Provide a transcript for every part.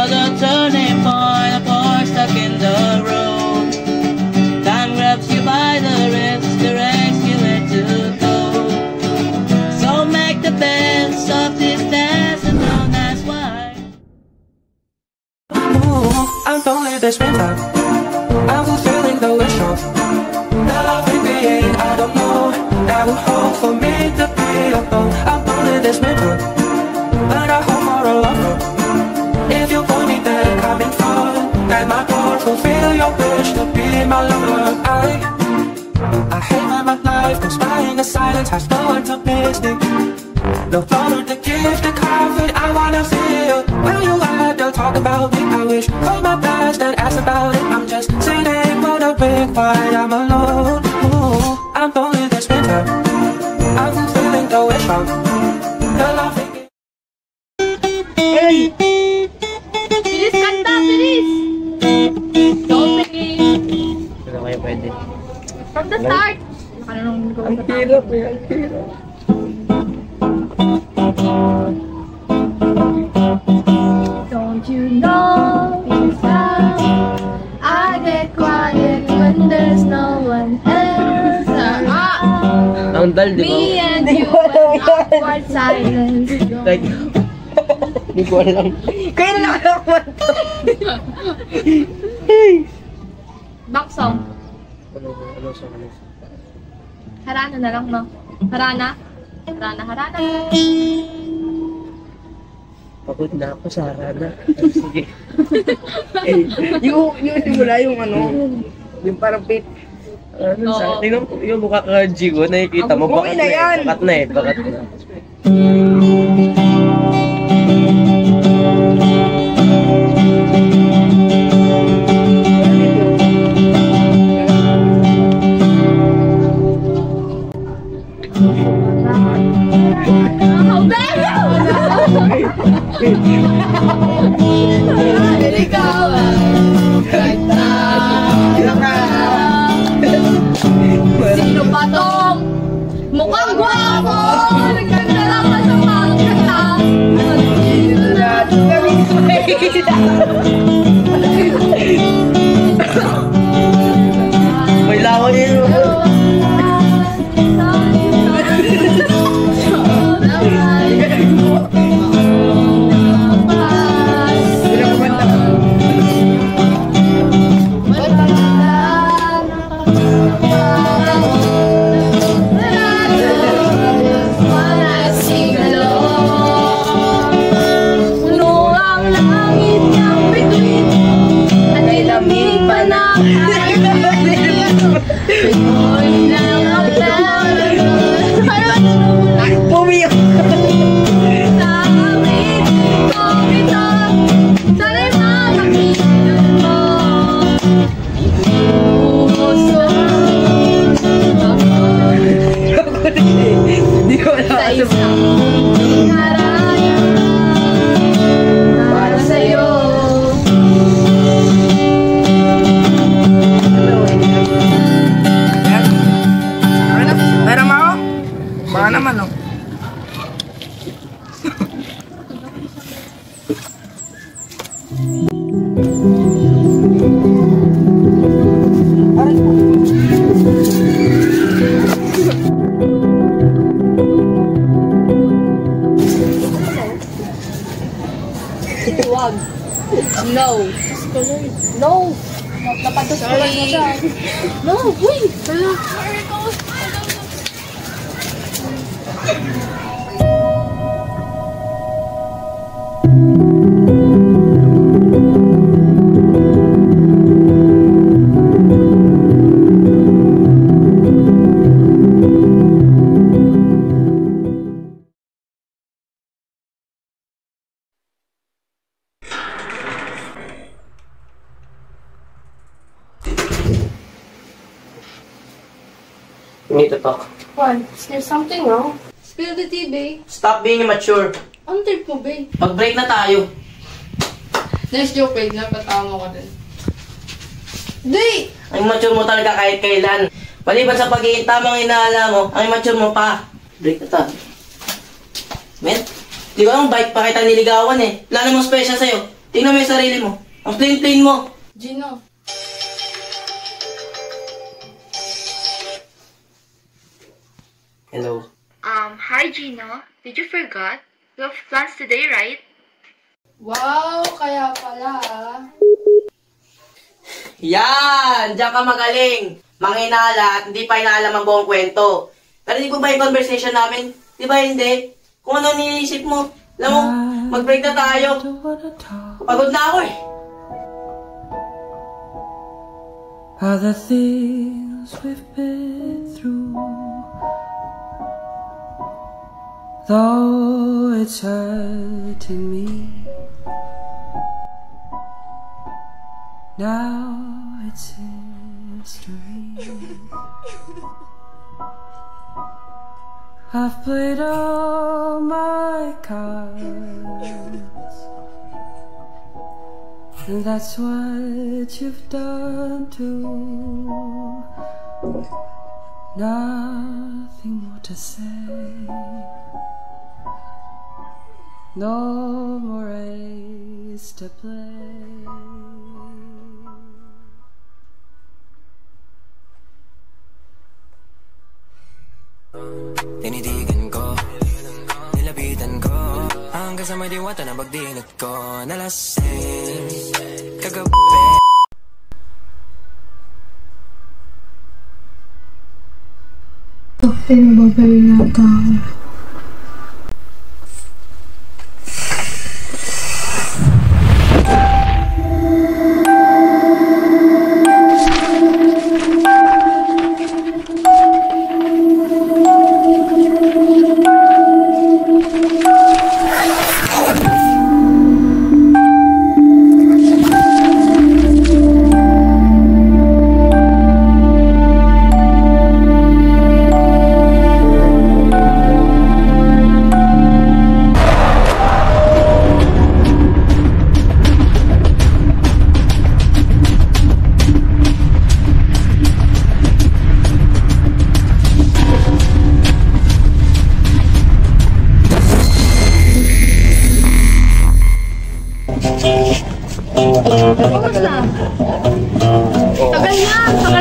was a turning point, a fork stuck in the road. Time grabs you by the wrist, directs you where to go. So make the best of this dance and don't ask why. I'm lonely this winter. I'm fulfilling the wish of the love we create. I don't know that will hope for me to be alone. I'm lonely this winter, but I hope for a lover. If you want me then come in front, at my door, fulfill your wish to be my lover. I hate when my life goes by in the silence, has no one to miss me. No father to give the comfort I wanna feel. When you at, they'll talk about me. I wish for my best and ask about it. I'm just sitting on a big fight, I'm alone. Ooh, I'm lonely this winter. I'm fulfilling the wish of the love. Hey! Bilis kanta, bilis! Opening! Ano kayo pwede? From the start! Ang hirap eh, ang hirap. Don't you know inside I get quiet when there's no one else around. Ang dal, di ba? Me and you and awkward silence. Like, hindi ko alam. Kaya na nakalakuan to. Back song. Ano sa kanila? Harana na lang, no? Harana? Harana, harana. Pagod na ako sa harana. Sige. Yung simula yung ano, yung parang pit. Ano sa tingnan mo yung mukha ka Jigo, nakikita mo Okay na yan. Bakat na eh, bakat na. How dare you! Ikaw right sino ba tong mukhang gwapo? Nagkagalaman sa pagkata. May lawan yun. Hindi ko alam. Para sa'yo. Pera mo ako? Baka naman oh. Wag. No. No. Napatos ko lang siya. No, wait. We need to talk. What? Is there something wrong? Spill the tea, babe. Stop being immature. Ang trip mo, babe. Mag-break na tayo. Nice joke, babe. Napatawa mo ka din. Di! Ang immature mo talaga kahit kailan. Maliban sa pagiging tamang inaala mo, ang immature mo pa. Break na tayo. Men, di ko ang bike pa kita niligawan eh. Wala namang special sa'yo. Tingnan mo yung sarili mo. Ang plain-plain mo. Gino. Hello. Hi Gino. Did you forgot? We have plans today, right? Wow, kaya pala. Yan! Diyan ka magaling. Manghinala at hindi pa inaalam ang buong kwento. Narinig mo ba yung conversation namin? Di ba hindi? Kung ano niisip mo. Alam mo, mag-break na tayo. Pagod na ako eh. Are the things we've been through, though it's hurting me. Now it's history. I've played all my cards, and that's what you've done too. Nothing more to say. No more race to play. Tinitigan ko, nilapitan ko, hanggang sa may diwata na pagdilat ko. Nalasing, kagabi. Pinababay nata ako. Tagal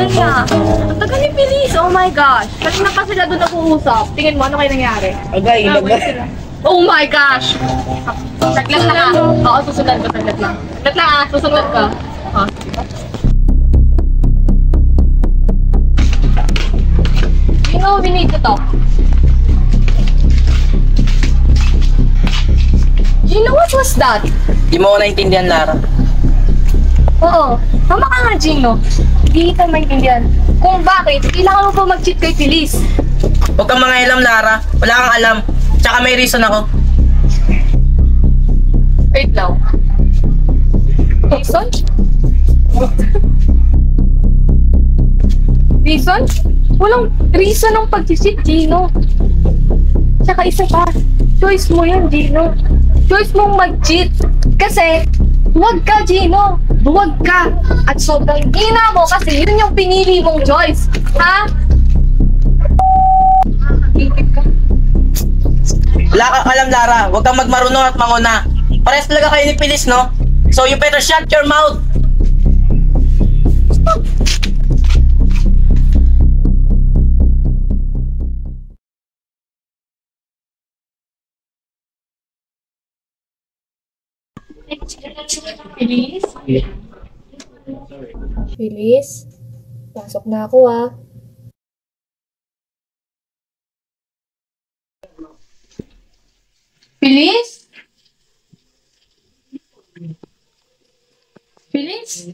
niya. Ang tagal ni Feliz. Oh my gosh. Kanina pa sila doon nag-uusap. Tingin mo, ano kayo nangyari? Agay, Oh my gosh. Saglit lang ah. Oo, susunod ko. Saglit lang. Saglit lang ah. Susunod ka. You know, we need to talk. You know what was that? Di mo ko naintindihan, Lara. Oo. Tama ka nga, Gino. Hindi kita maintindihan kung bakit kailangan mo pa mag-cheat kay Feliz. Huwag kang mga ilam, Lara. Wala kang alam. Tsaka may reason ako. Wait lang. Reason? Reason? Walang reason ng pag-cheat, Gino. Tsaka isa pa, choice mo yan, Gino. Choice mong mag-cheat. Kasi, huwag ka, Gino. Huwag ka. At sobrang hina mo kasi yun yung pinili mong choice. Ha? Nakakagigit ka. Wala kang alam, Lara. Huwag kang magmarunong at manguna. Pares talaga kayo ni Feliz, no? So you better shut your mouth. Feliz? Feliz? Pasok na ako ah. Feliz? Feliz?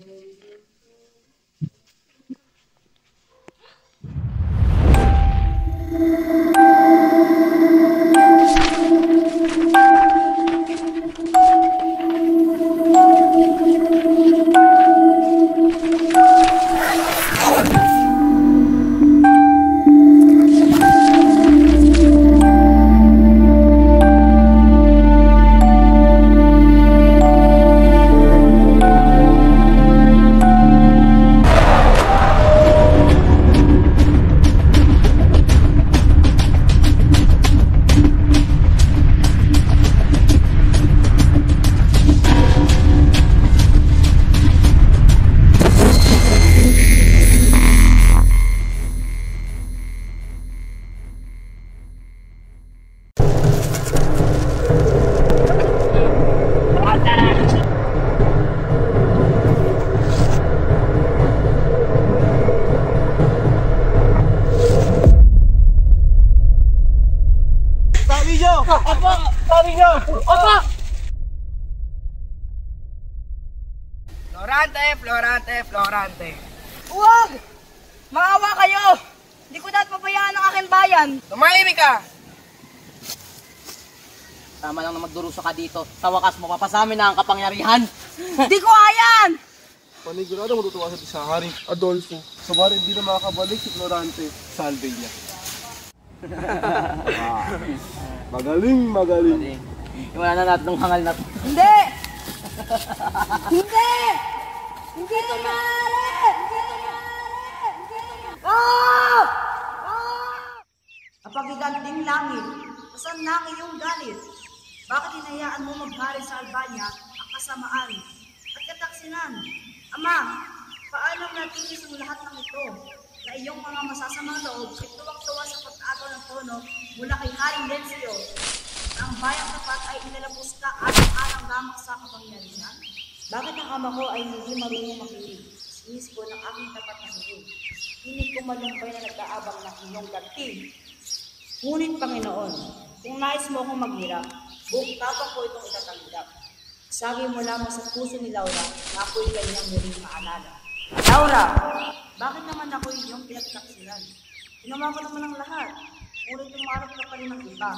Florante. Huwag! Maawa kayo! Hindi ko dapat pabayaan ang aking bayan. Tumahimik ka! Tama lang na magdurusa ka dito. Sa wakas, mapapasamin na ang kapangyarihan. Hindi ko ayan! Panigurado matutuwa sa Haring Adolfo. Sabari hindi na makakabalik si Florante sa Albania. Magaling. Iwala na natin ng hangal na to. Hindi! Hindi! Hindi ito maaari! Ah! Kapagiganting langit, asan na ang iyong galit? Bakit hinayaan mo maghari sa Albania ang kasamaan at kataksinan? Ama, paano natinis ang lahat ng ito na iyong mga masasamang loob ay tuwang-tuwa sa pag-agaw ng tono mula kay Haring Lensio? Ang bayang tapat ay inalabos ka araw-araw lamang sa kapangyarihan? Bakit ang ama ko ay hindi marunong makinig? Sinis ko ng aking tapat na hiling. Hindi ko malumpay na nag-aabang ng iyong ganti. Ngunit Panginoon, kung nais mo akong maghirap, buong tapang ko itong itatanggap. Sagay mo lamang sa puso ni Laura na ako'y kanyang muling maalala. Laura, bakit naman ako'y iyong pinagtaksilan? Ginawa ko naman ang lahat, ngunit umarap ka pa rin ng iba.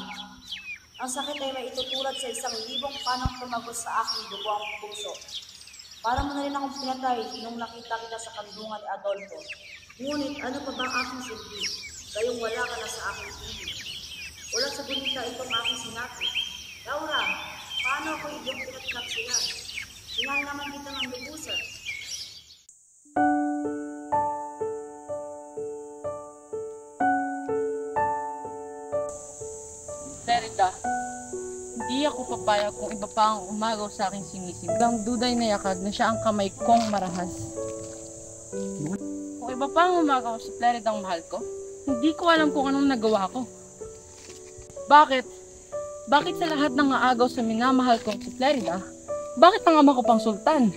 Ang sakit ay may itutulad sa 1,000 panang tumagos sa aking dugo ang puso. Para mo na rin akong pinatay nung nakita kita sa kandungan ni Adolfo. Ngunit ano pa ba ang aking silbi? Gayong wala ka na sa aking piling. Wala sa gunita itong aking sinabi. Laura, paano ako iyong pinagtaksilan? Tingnan naman kita ng lubusan. Lerida, hindi ako papayag kung iba pa ang umagaw sa aking sinisig. Ang duday na yakag na siya ang kamay kong marahas. Kung iba pa ang umagaw sa Fleridang mahal ko, hindi ko alam kung anong nagawa ko. Bakit? Bakit sa lahat ng aagaw sa minamahal kong si Flerida, bakit ang ama ko pang sultan?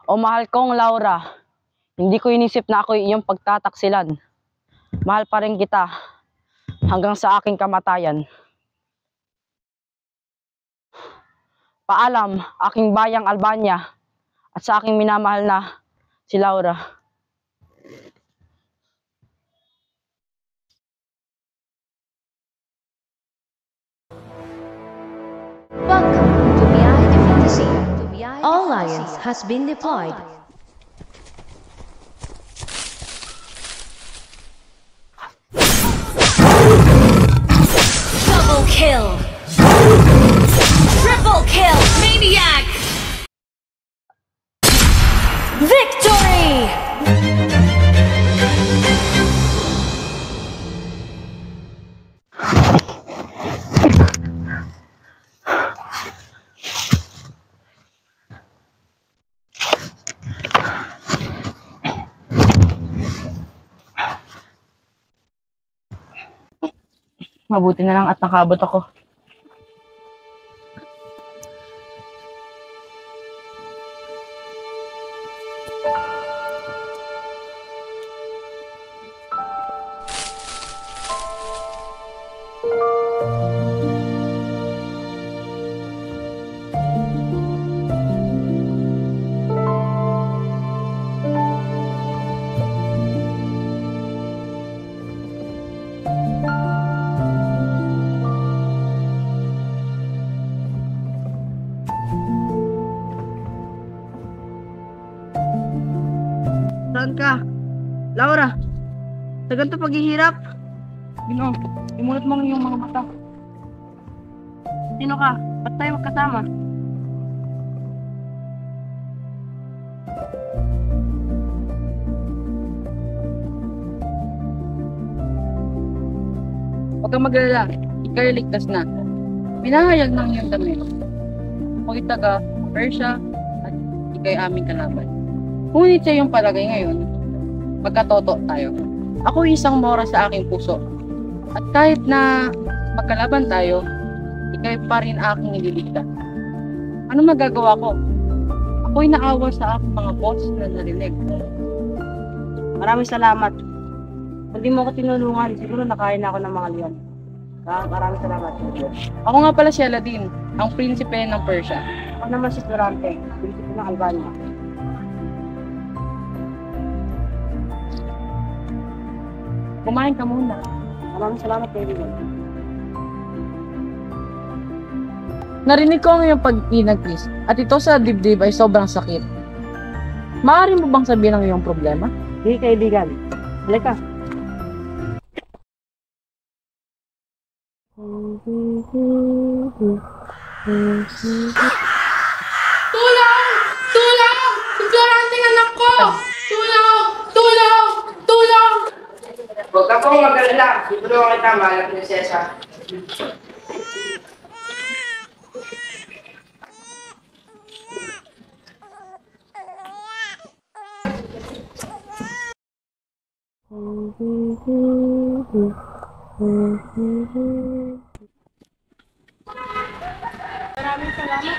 O mahal kong Laura, hindi ko inisip na ako'y iyong pagtataksilan. Mahal pa rin kita hanggang sa aking kamatayan. Paalam, aking bayang Albania at sa aking minamahal na si Laura. Welcome to BI Fantasy. All Alliance has been deployed. Double kill! Triple kill! Maniac! Victory! Mabuti na lang at nakabot ako. Saan ka? Laura, sa ganito paghihirap? Ginoo, imunot mo ang iyong mga mata. Sino ka? Ba't tayo magkasama? Huwag kang maglala, ika'y ligtas na. Pinahayag ng iyong damit. Ako'y taga Persia at ika'y aming kalaban. Ngunit sa iyong palagay ngayon, magkatoto tayo. Ako isang mora sa aking puso. At kahit na magkalaban tayo, ikay pa rin aking nililigtas. Ano magagawa ko? Ako'y naawa sa aking mga boss na narinig. Maraming salamat. Kung di mo ako tinulungan, siguro nakain ako ng mga liyan. Maraming salamat. Ako nga pala si Aladdin, ang prinsipe ng Persia. Ako naman si Florante, prinsipe ng Albania. Kumain ka muna. Maraming salamat, kaibigan. Narinig ko ang iyong pag-inag, Chris, at ito sa dibdib ay sobrang sakit. Maaari mo bang sabihin ang iyong problema? Sige, kaibigan. Halika. Tulong! Tulong! Si Florante ang anak ko! Tulong! Tulong! Tulong! Huwag ka pong mag-alala. Tutulungan kita, mahal na prinsesa. Maraming salamat.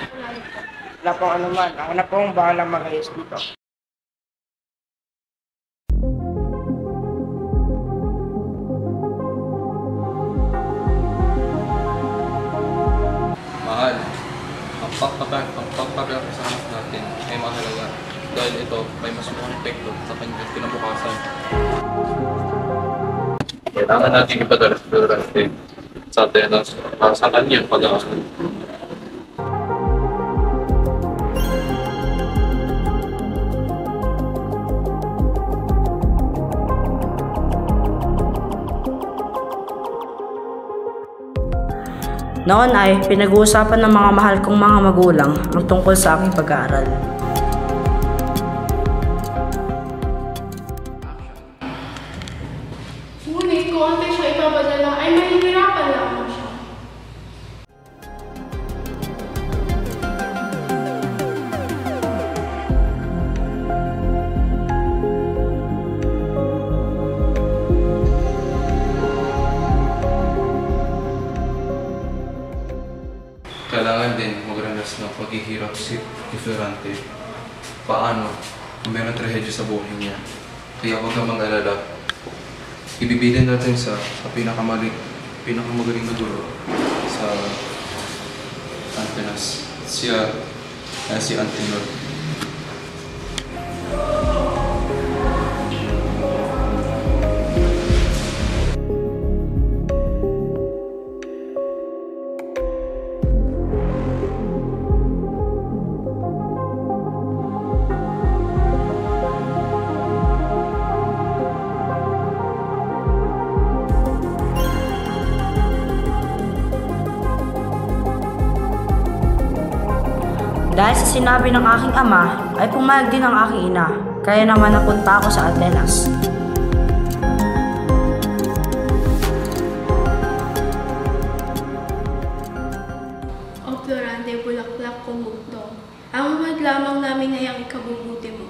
Wala pong anuman. Ako na pong bahalang mag-ayos dito. Mahal, ang pagpapagay sa anak natin ay mahalaga dahil ito may mas mukhang epekto sa kanyang kinabukasan. Kailangan natin ipadala sa Florante sa Atenas para sa kanyang pag-aaral. Noon ay pinag-uusapan ng mga mahal kong mga magulang ang tungkol sa aking pag-aaral. Ngunit kung ang siya ipapadala ay mahihirapan lamang siya. Kailangan din magranas ng paghihirap si Florante. Paano kung mayroong trahedya sa buhay niya? Kaya huwag kang mag-alala. Ibibilin natin sa pinakamagaling na guro sa Atenas. Si Antenor. Dahil sa sinabi ng aking ama, ay pumayag din ang aking ina. Kaya naman napunta ako sa Atenas. O Florante, bulaklak kong bugtong. Ang mahal lamang namin ay ang ikabubuti mo.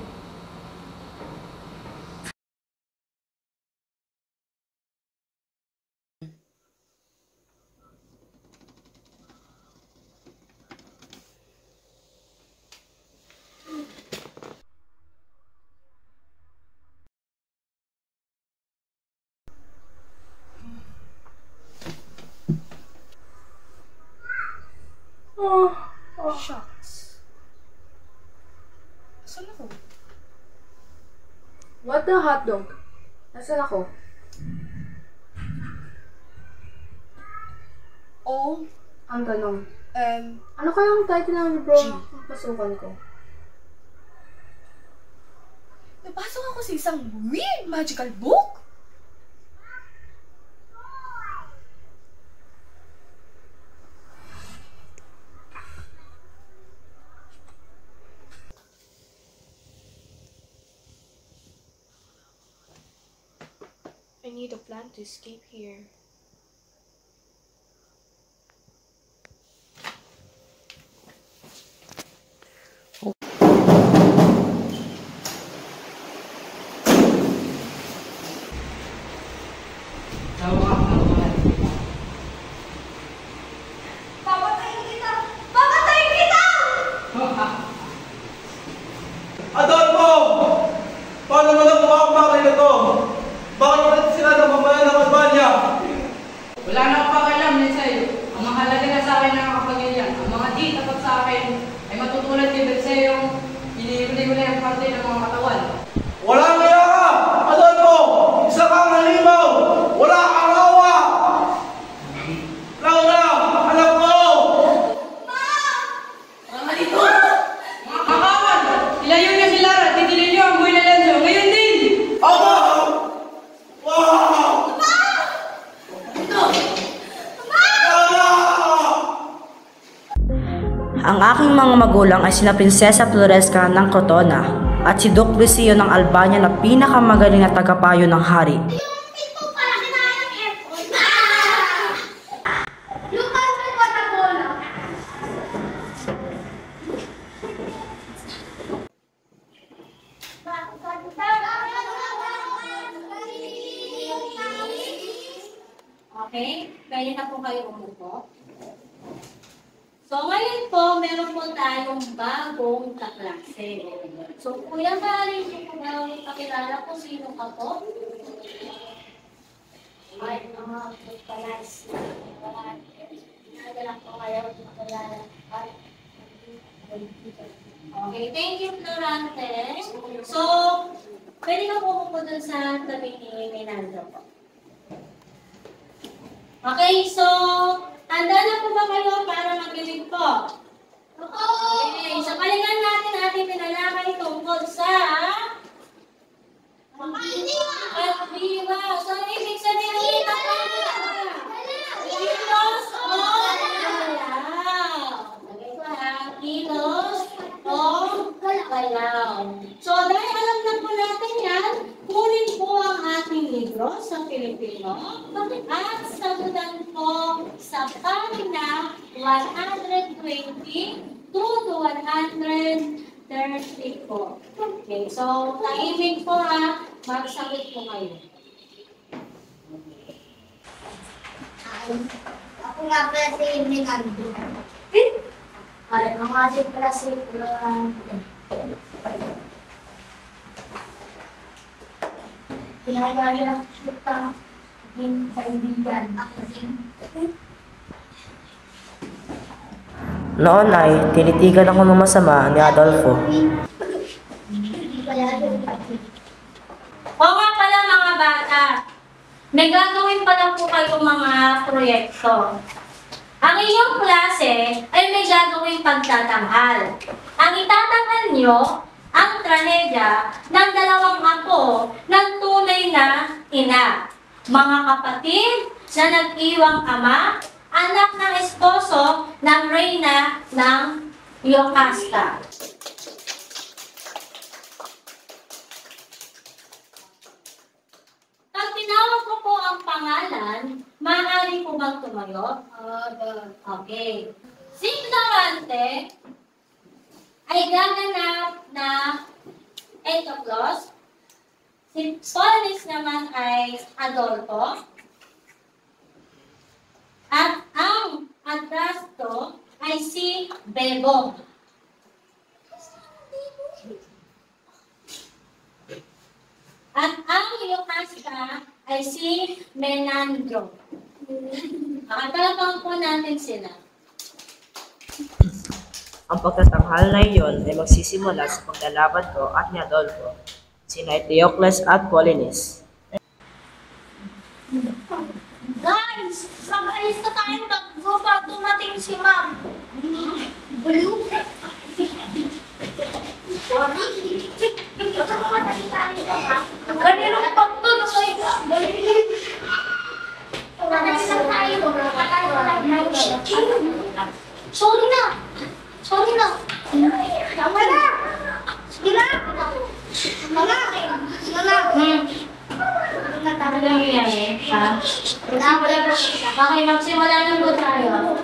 Shucks. Nasaan ako? What the hotdog? Nasaan ako? Oh, ang tanong. Ano kaya ang title ng libro ng pasukan ko? Napasok ako sa isang weird magical book? I need a plan to escape here. Papatayin kita! Papatayin kita! Adolfo! Paano mo nakuha ang bagay na to? Bakit mo natin sila ng mamayan ng Albania? akin na kapagyanyan. Ang mga di tapat sa akin ay matutulad kay Berseong hinihuli-huli ang parte ng mga katawan. Walang iya ka! Adolfo! Isa kang halimaw! Wala kang awa! Laura! Anak ko! Mga kakawan! Ilayo niya si Lara at titilin niyo ang buhay na Lenzo. Ngayon din! Ama! Wow! Ang aking mga magulang ay sina Prinsesa Floresca ng Crotona at si Duke Lucio ng Albania na pinakamagaling na tagapayo ng hari. Okay? Pwede na po kayo umupo. So, ngayon po, meron po tayong bagong kaklase. So, Kuya Mari, niyo po ba pakilala kung sino ka po? Ay, mga kaklase. Nagala po kayo pakilala. Okay, thank you, Florante. So, pwede ka po umupo dun sa tabi ni Minaldo po. Okay, so, handa na po ba kayo para makinig po? Okay, so palingan natin ating pinalakay tungkol sa pagdiwa. So, ibig sabihin dito po, kilos o galaw. Okay po ha, kilos o galaw. So, dahil alam na po natin yan, kunin po ang ating libro sa Pilipino at sagutan po sa pagina 120 to 134. Okay, so tahimik po ha, magsagot po kayo. Ako nga pala si Minaldo. Ay, ako nga si pala si Florante. Pinagaya kita ng kaibigan. Noon ay tinitigan ako ng masama ni Adolfo. O nga pala mga bata, may gagawin pala po kayong mga proyekto. Ang inyong klase ay may gagawing pagtatanghal. Ang itatanghal nyo, ang trahedya ng dalawang apo ng tunay na ina. Mga kapatid na nag-iwang ama, anak ng esposo ng reyna ng Yocasta. Pag tinawag ko po ang pangalan, maaari po bang tumayo? Okay. Si Florante ay gaganap na Etoclos. Si Solis naman ay Adolfo. At ang Adrasto ay si Bebong. At ang Yocasta ay si Menandro. Makatalapang po natin sila. Ang pagtatanghal na iyon ay magsisimula sa paglalaban ko at ni Adolfo, sina Eteocles at Polines. Guys, mag-alis na tayo mag-gopa. Dumating si Ma'am. Blue? Kaninong pagtulog kayo? Sorry na! Sorry na! Tama na! Sige na! Sige na! Sige na! Ano nangyayari? Okay, magsimula na po tayo.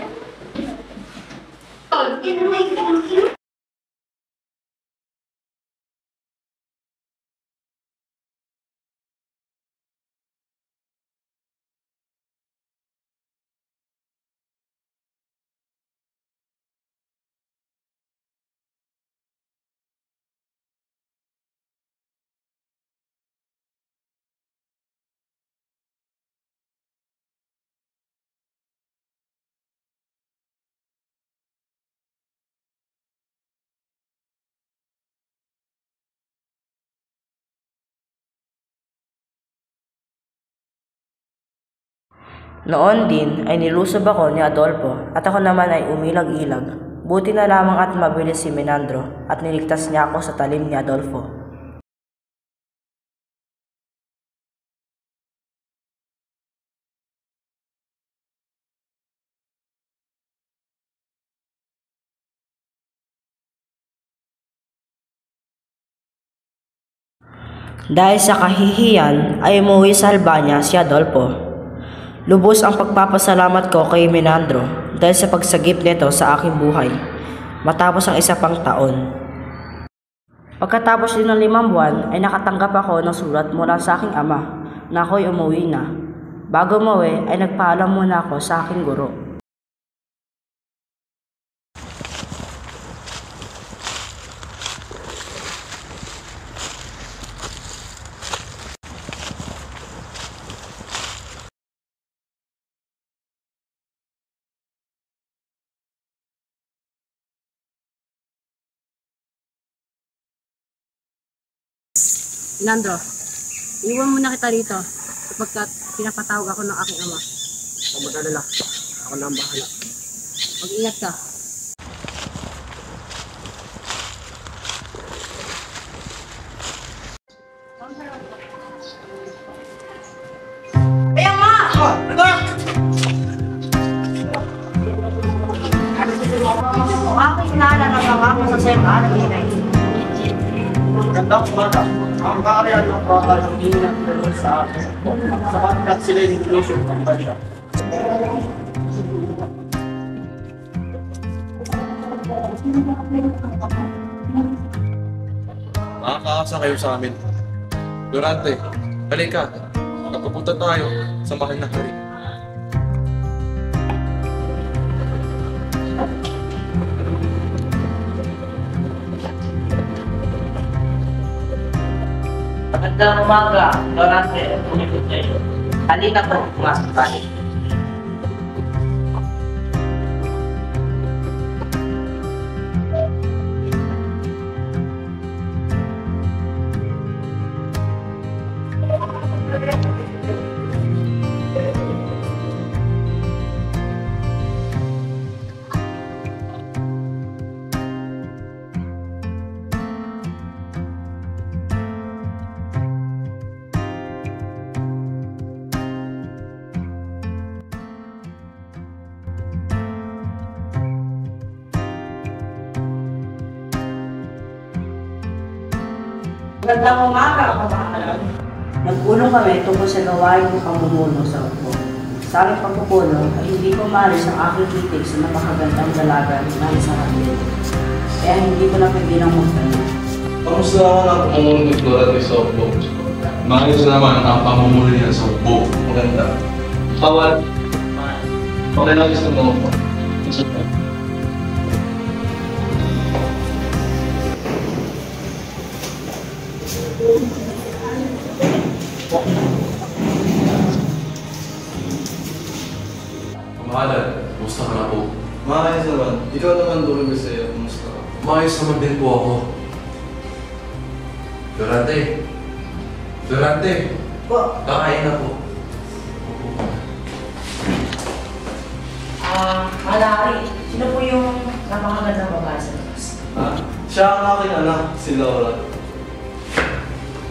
Noon din ay nilusob ako ni Adolfo at ako naman ay umilag-ilag. Buti na lamang at mabilis si Menandro at niligtas niya ako sa talim ni Adolfo. Dahil sa kahihiyan ay umuwi sa Albania si Adolfo. Lubos ang pagpapasalamat ko kay Menandro dahil sa pagsagip nito sa aking buhay matapos ang isa pang taon. Pagkatapos din ng 5 buwan ay nakatanggap ako ng sulat mula sa aking ama na ako'y umuwi na. Bago umuwi ay nagpaalam muna ako sa aking guro. Menandro, iwan muna kita rito sapagkat pinapatawag ako ng aking ama. Huwag mag-alala. Ako na ang bahala. Mag-ingat ka. Ay, ama! Aking nala ng mga masasema ng inay. Magandang umaga. Ang kaaryan ng bakal ng ingat sa akin sapagkat sila yung ilusyon ng bansa. Makakaasa kayo sa amin. Durante, halika. Magpapunta tayo sa mahal na hari. Magandang umaga, Durante, umikot kayo. Halina po, pumasok tayo. Magandang umaga, kapatid. Nagpulong kami tungkol sa gawain ng pamumuno sa upo. Sa aking pagpupulong ay hindi ko maalis ang aking titig sa napakagandang dalaga na isang atin. Kaya hindi ko na pigilang magtanong. Kamusta naman ang pamumuno ni Florante sa upo? Maayos naman ang pamumuno niya sa upo. Maganda. Kawal. Okay lang gusto mo upo. Kamahalan, kumusta ka na po? Maayos naman. Ikaw naman doon Bisaya. Kumusta ka? Maayos naman din po ako. Durante. Durante. Kakain na po. Malari, sino po yung napakagandang babae sa labas? Siya ang aking anak, si Laura.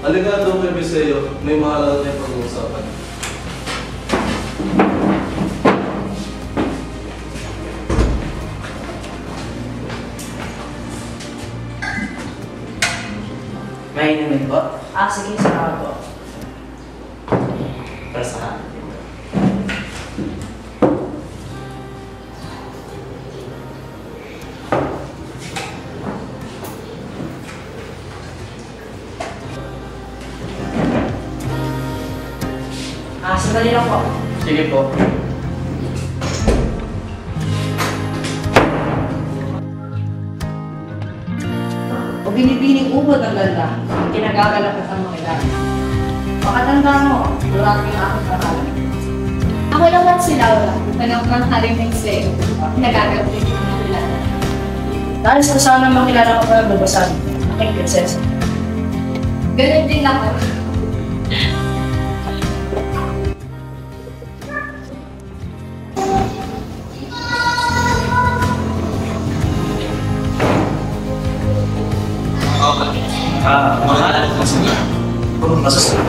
Halika doon kay Bisaya. May mahalaga tayong pag-uusapan. May inumin po? Sige, salamat po. Para sa akin. Sandali lang po. Sige po. O binibining ubod ang ganda, kinagagalapit ang mga ilan. Makatanda mo, durante ang aking pangalan. Ako naman si Laura, tanong ng Hariming Seo. Nagagawin ko ng kilala. Nais ko sana makilala ko pa ang babasan, aking prinsesa. Ganun din ako. masusunod.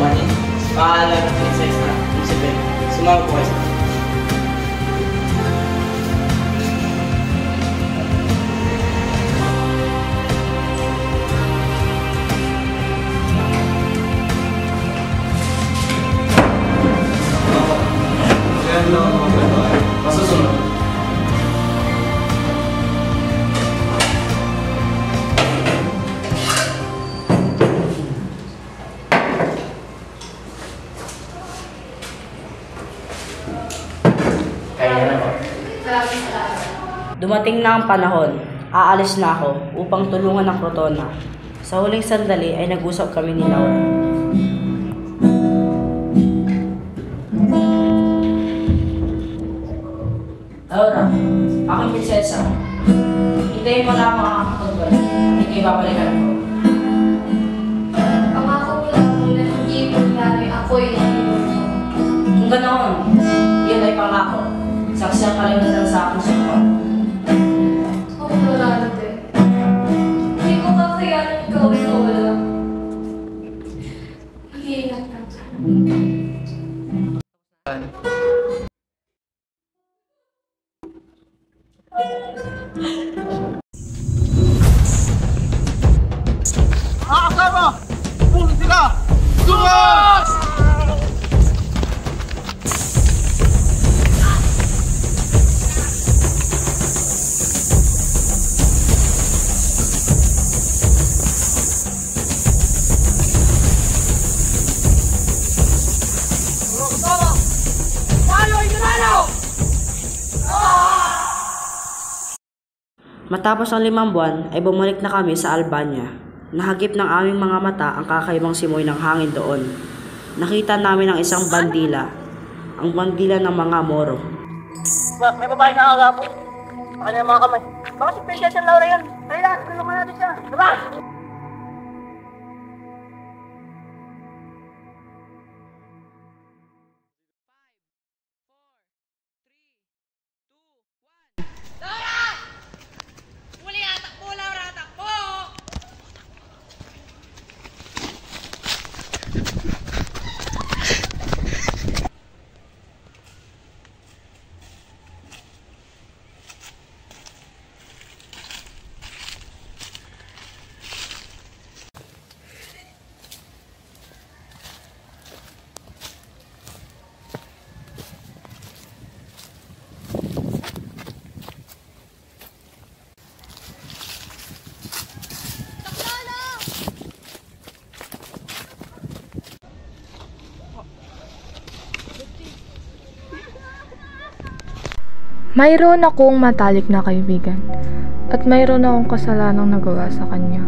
Mani, paalam na princess na. Isipin, sumama po kayo. Masusunod. Dumating na ang panahon. Aalis na ako upang tulungan ang Crotona. Sa huling sandali ay nag-usap kami ni Laura. Laura, aking prinsesa. Hintayin mo na ang mga kapagbalik. Hindi kayo babalikan ko. Pangako mo lang na hindi mo nangyari ako'y nalilito. Kung ganoon, yun ay pangako. Saksi ang kalimutan sa aking sumpa. Ako Florante. Hindi ko kakayanin ikaw ay wala. Mag-iingat lang sana. Mga kasama! Puno sila! Sunod! Matapos ang 5 buwan ay bumalik na kami sa Albania. Nahagip ng aming mga mata ang kakaibang simoy ng hangin doon. Nakita namin ang isang bandila, ang bandila ng mga Moro. May babae na agapo. Sa kanya mga kamay. Baka si Princess Laura yan. Kaya, tulungan natin siya. Diba? Mayroon akong matalik na kaibigan at mayroon akong kasalanang nagawa sa kanya.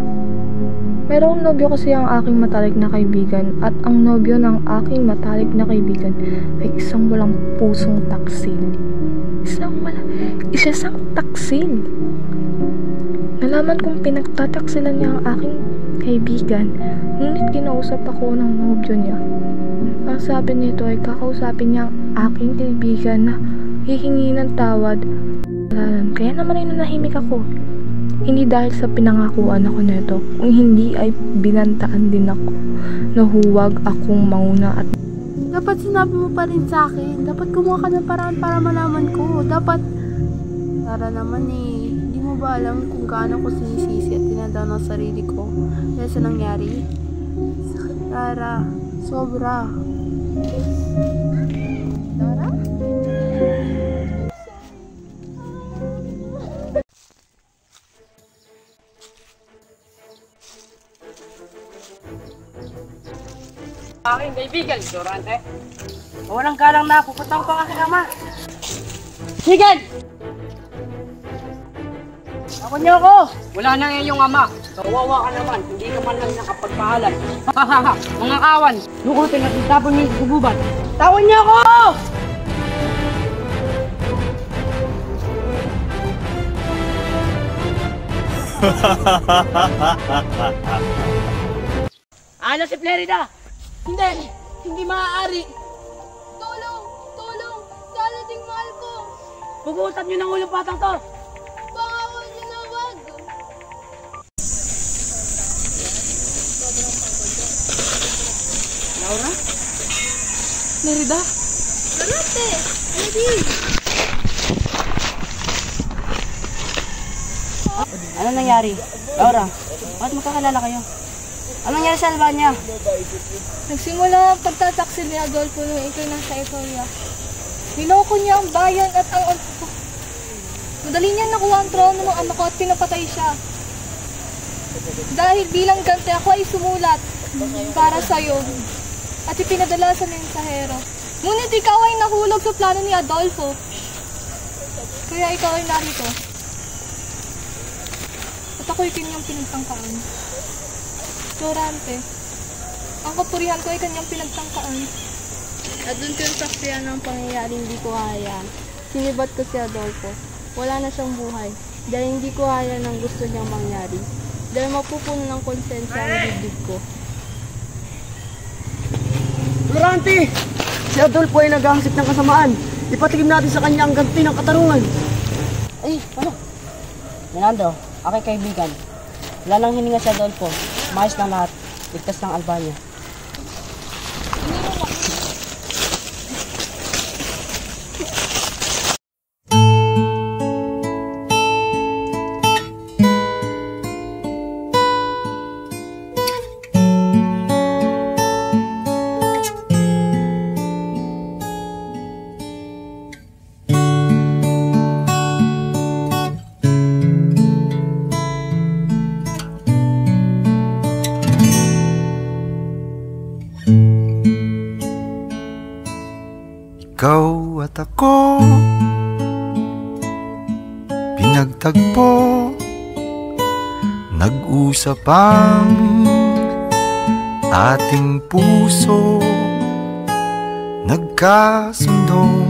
Mayroong nobyo kasi ang aking matalik na kaibigan at ang nobyo ng aking matalik na kaibigan ay isang walang pusong taksil. Isang taksil. Nalaman kong pinagtataksilan niya ang aking kaibigan, ngunit kinausap ako ng nobyo niya. Ang sabi nito ay kakausapin niya ang aking kaibigan na hihingi ng tawad. Kaya naman ay nanahimik ako. Hindi dahil sa pinangakuan ako nito, kung hindi ay binantaan din ako na huwag akong mauna at dapat sinabi mo pa rin sa akin. Dapat gumawa ka ng paraan para malaman ko. Dapat Tara naman eh. Hindi mo ba alam kung gaano ko sinisisi at tinadaan ang sarili ko dahil sa nangyari? Tara, sobra. Tara? Aking kaibigan, Florante. Walang galang na, pupunta ko pa aking ama. Sigel! Ako niyo ako! Wala na ngayon yung ama. Kawawa ka naman, hindi ka man lang nakapagpaalam. Hahaha, mga kawan, lukutin at itapon niyo yung guguban. Tawan niyo ako! Ano si Florida? Hindi maaari. Tulong! Tulong! Sana ding mahal ko! Pugutan nyo ng ulo patang to! Pangawan niyo na wag! Laura? Nerida? Karate! Ready! Ano nangyari? Laura, bakit magkakalala kayo? Ano nangyari sa Albania? Nagsimula ang pagtataksil ni Adolfo nung ikay nasa Euphoria. Niloko niya ang bayan at ang madali niya nakuha ang trono ng ama ko at pinapatay siya. Dahil bilang ganti ako ay sumulat para sa'yo at ipinadala sa mensahero. Ngunit ikaw ay nahulog sa plano ni Adolfo. Kaya ikaw ay narito. At ako'y kanyang pinagtangkaan. Florante, ang kapurihan ko ay kanyang pinagtangkaan. At dun ko saksiyan ng pangyayaring hindi ko kaya. Sinibat ko si Adolfo. Wala na siyang buhay. Dahil hindi ko kaya ng gusto niyang mangyari. Dahil mapupuno ng konsensya ang dibdib ko. Florante! Si Adolfo ay naghahansip ng kasamaan. Ipatigim natin sa kanya ang ganti ng katarungan. Ay, ano? Leandro, aking kaibigan. Wala nang hininga si Adolfo. Maayos ng lahat. Ligtas ng Albania. Ikaw at ako pinagtagpo, nag-usap ang ating puso, nagkasundong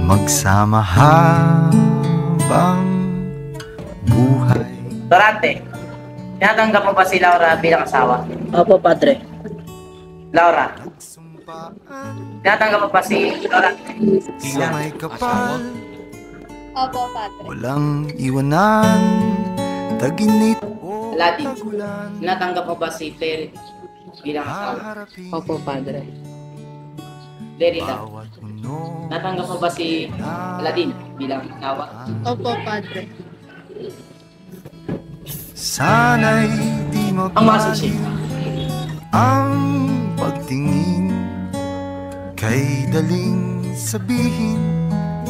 magsama habang buhay. Florante, tinatanggap mo ba si Laura bilang asawa? Opo, Padre. Laura, tinatanggap mo ba si Florante bilang asawa? Opo, Padre. Walang iwanan, taginit. Aladdin, tinatanggap mo ba si Claire bilang asawa? Opo, Padre. Clarita, tinatanggap mo ba si Aladdin bilang asawa? Opo, Padre. Sana'y di magmali ang pagtingin, kay daling sabihin,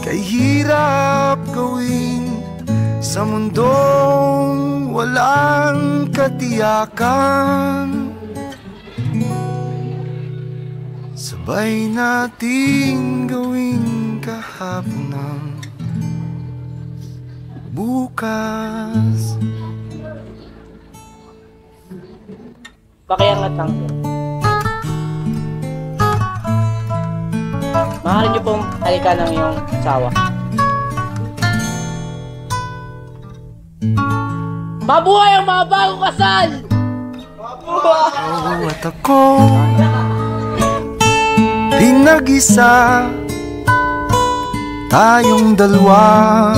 kay hirap gawin, sa mundong walang katiyakan. Sabay nating gawing kahapon ng bukas. Pakiangat lang po. Maaari niyo pong halikan ng iyong asawa. Mabuhay ang mga bagong kasal! Ikaw at ako pinag-isa, tayong dalawa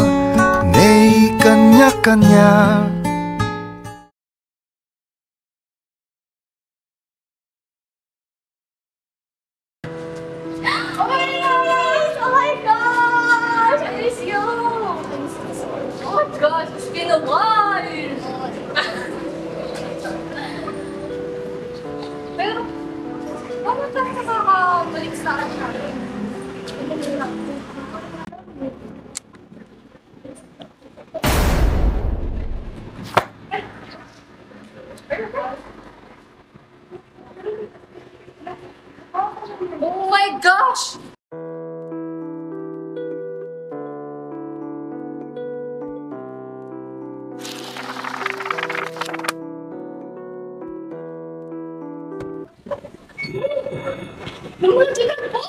may kanya-kanya. Oh my gosh! Oh my gosh! I miss you! Oh my gosh! It's been a while! Pero, bakit tayo nakakabalik sa akin natin? Oh my gosh! Namuntikan po!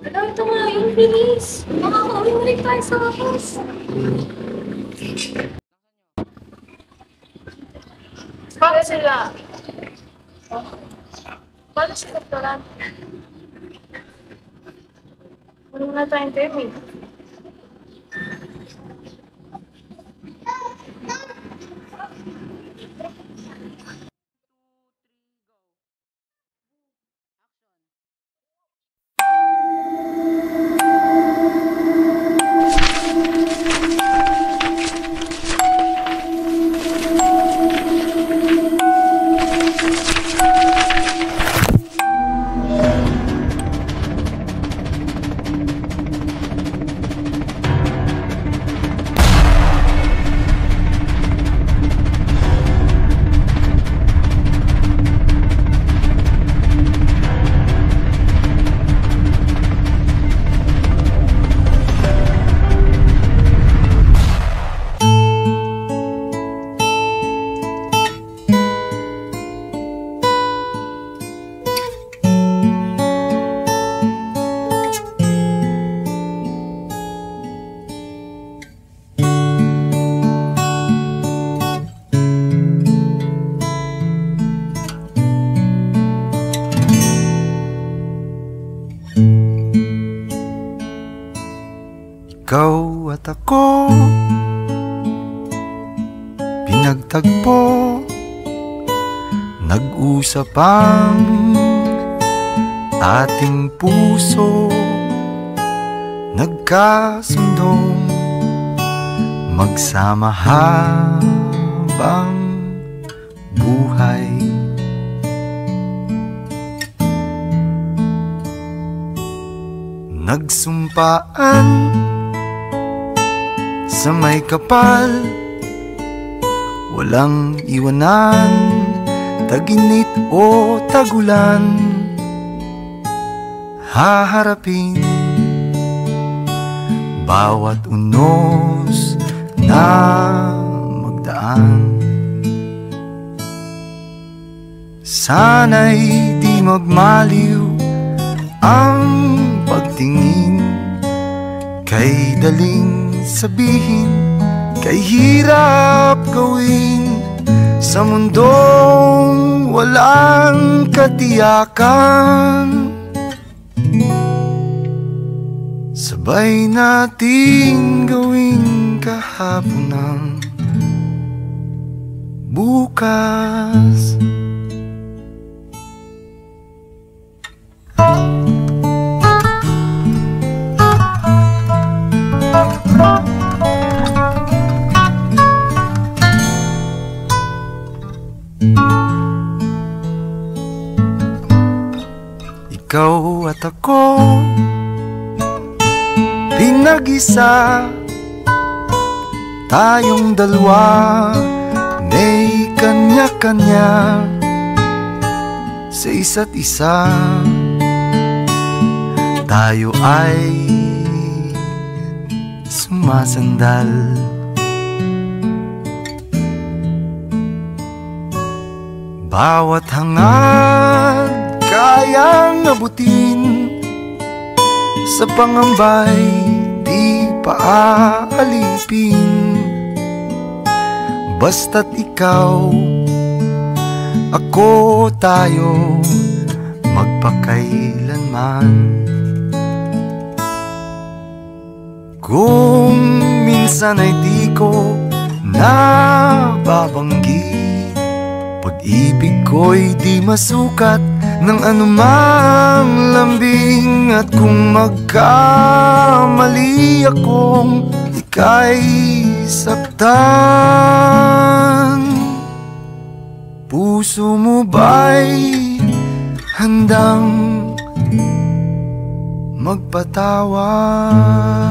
Gagawin ito nga yun, bilis. Makakauwi mo rin tayo sa wakas. Paano sila? Paano si Kaptaran? Wala na tayong time eh. Ikaw at ako pinagtagpo, nag-usap ang ating puso, nagkasundong magsama habang buhay. Nagsumpaan sa may kapal, walang iwanan, taginit o tagulan, haharapin bawat unos na magdaan. Sana'y di magmaliw ang pagtingin, kay daling sabihin, kay hirap gawin sa mundong walang katiyakan. Sabay nating gawin kahapon ng bukas. Ikaw at ako pinag-isa, tayong dalawa may kanya-kanya sa isa't isa. Tayo ay sumasandal, bawat hangad kayang abutin, sa pangambay di paalipin. Basta't ikaw, ako, tayo, magpakailanman. Kung minsan ay di ko nababanggit, pag-ibig ko'y di masukat ng anumang lambing. At kung magkamali akong ika'y saktan, puso mo ba'y handang magpatawad?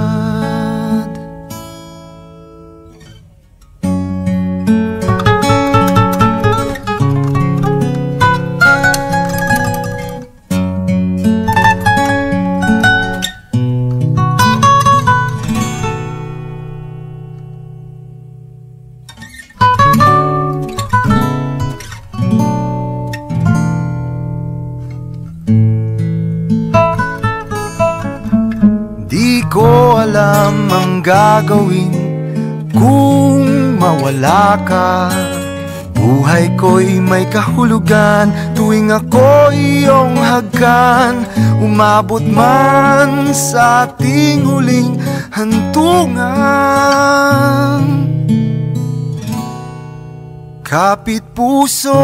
gagawin kung mawala ka? Buhay ko'y may kahulugan tuwing ako'y iyong hagkan. Umabot man sa ating huling hantungan, kapit puso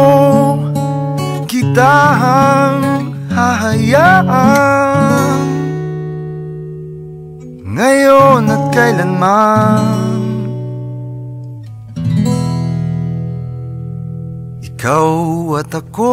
kitang hahayaan, ngayon at kailanman. Ikaw at ako